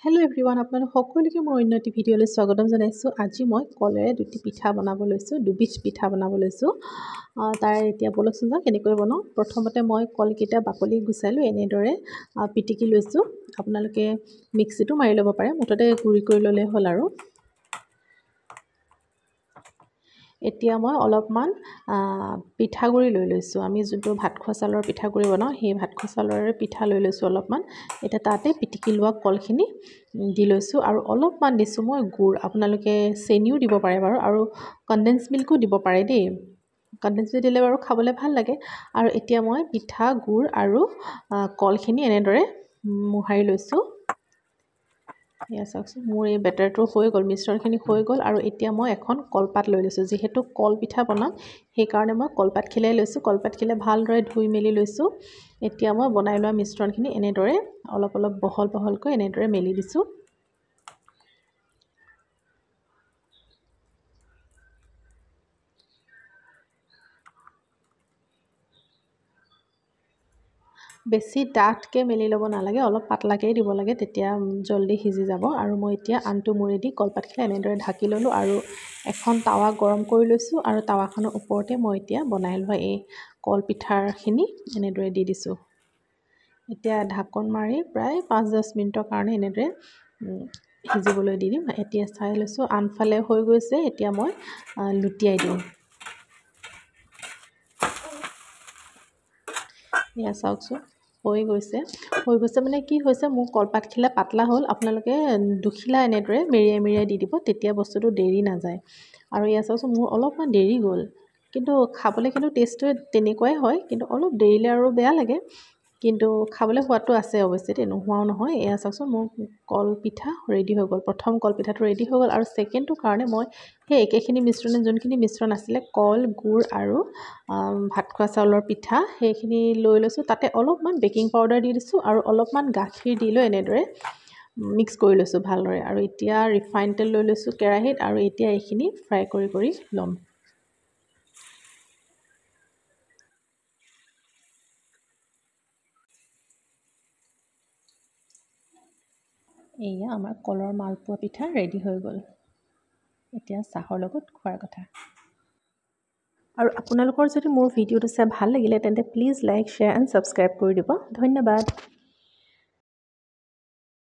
Hello' everyone, আপোনালোক সকলোকে মোৰ অন্য এটি ভিডিঅ'লৈ স্বাগতম জনাইছোঁ। আজি মই কলেৰে দুটি পিঠা বনাব লৈছোঁ, দুবিধ পিঠা বনাব লৈছোঁ। তাৰ এতিয়া বলকচোন যাওঁ কেনেকৈ বনাওঁ। প্ৰথমতে মই কলকেইটা বাকলি গুচাই লৈ এনেদৰে পিটিকি লৈছোঁ। আপোনালোকে মিক্সিটো মাৰি ল'ব পাৰে, মুঠতে গুড়ি কৰি ল'লে হ'ল আৰু। এতিয়া মই অলপমান পিঠাগুড়ি লৈ লৈছোঁ। আমি যোনটো ভাত খোৱা চাউলৰ পিঠাগুড়ি বনাওঁ, সেই ভাত খোৱা চাউলৰে পিঠা লৈ লৈছোঁ অলপমান। এতিয়া তাতে পিটিকি লোৱা কলখিনি দি লৈছোঁ আৰু অলপমান দিছোঁ মই গুড়। আপোনালোকে চেনিও দিব পাৰে বাৰু, আৰু কনডেন্স মিল্কো দিব পাৰে দেই। কনডেন্স মিল্ক দিলে বাৰু খাবলৈ ভাল লাগে। আৰু এতিয়া মই পিঠা, গুড় আৰু কলখিনি এনেদৰে মোহাৰি লৈছোঁ। এয়া চাওকচোন, মোৰ এই বেটাৰটো হৈ গ'ল, মিশ্ৰণখিনি হৈ গ'ল। আৰু এতিয়া মই এখন কলপাত লৈ লৈছোঁ। যিহেতু কল পিঠা বনাম, সেইকাৰণে মই কলপাত খিলাই লৈছোঁ। কলপাত খিলাই ভালদৰে ধুই মেলি লৈছোঁ। এতিয়া মই বনাই লোৱা মিশ্ৰণখিনি এনেদৰে অলপ অলপ বহল বহলকৈ এনেদৰে মেলি দিছোঁ। বেছি ডাঠকৈ মেলি ল'ব নালাগে, অলপ পাতলাকৈয়ে দিব লাগে, তেতিয়া জল্দি সিজি যাব। আৰু মই এতিয়া আনটো মূৰেদি কলপাতখিনি এনেদৰে ঢাকি ল'লোঁ আৰু এখন টাৱা গৰম কৰি লৈছোঁ। আৰু টাৱাখনৰ ওপৰতে মই এতিয়া বনাই লোৱা এই কলপিঠাখিনি এনেদৰে দি দিছোঁ। এতিয়া ঢাকন মাৰি প্ৰায় 5-10 মিনিটৰ কাৰণে এনেদৰে সিজিবলৈ দি দিম। এতিয়া চাই লৈছোঁ আনফালে হৈ গৈছে, এতিয়া মই লুটিয়াই দিম। এয়া চাওকচোন, হৈ গৈছে মানে কি হৈছে, মোৰ কলপাতখিলা পাতলা হ'ল। আপোনালোকে দুখিলা এনেদৰে মেৰিয়াই মেৰিয়াই দি দিব, তেতিয়া বস্তুটো দেৰি নাযায়। আৰু এয়া চাওকচোন, মোৰ অলপমান দেৰি গ'ল, কিন্তু খাবলৈ কিন্তু টেষ্টটো তেনেকুৱাই হয়, কিন্তু অলপ দেৰিলে আৰু বেয়া লাগে। কিন্তু খাবলৈ সোৱাদটো আছে অৱশ্যে, নোহোৱাও নহয়। এয়া চাওকচোন, মোৰ কলপিঠা ৰেডি হৈ গ'ল। প্ৰথম কলপিঠাটো ৰেডি হৈ গ'ল। আৰু ছেকেণ্ডটোৰ কাৰণে মই সেই একেখিনি মিশ্ৰণে, যোনখিনি মিশ্ৰণ আছিলে কল, গুড় আৰু ভাত খোৱা চাউলৰ পিঠা, সেইখিনি লৈ লৈছোঁ। তাতে অলপমান বেকিং পাউডাৰ দি দিছোঁ আৰু অলপমান গাখীৰ দি লৈ এনেদৰে মিক্স কৰি লৈছোঁ ভালদৰে। আৰু এতিয়া ৰিফাইন তেল লৈ লৈছোঁ কেৰাহীত, আৰু এতিয়া এইখিনি ফ্ৰাই কৰি ল'ম। এয়া আমাৰ কলৰ মালপোৱা পিঠা ৰেডি হৈ গ'ল। এতিয়া চাহৰ লগত খোৱাৰ কথা। আৰু আপোনালোকৰ যদি মোৰ ভিডিঅ'টো চাই ভাল লাগিলে, তেন্তে please like, share and subscribe কৰি দিব। ধন্যবাদ।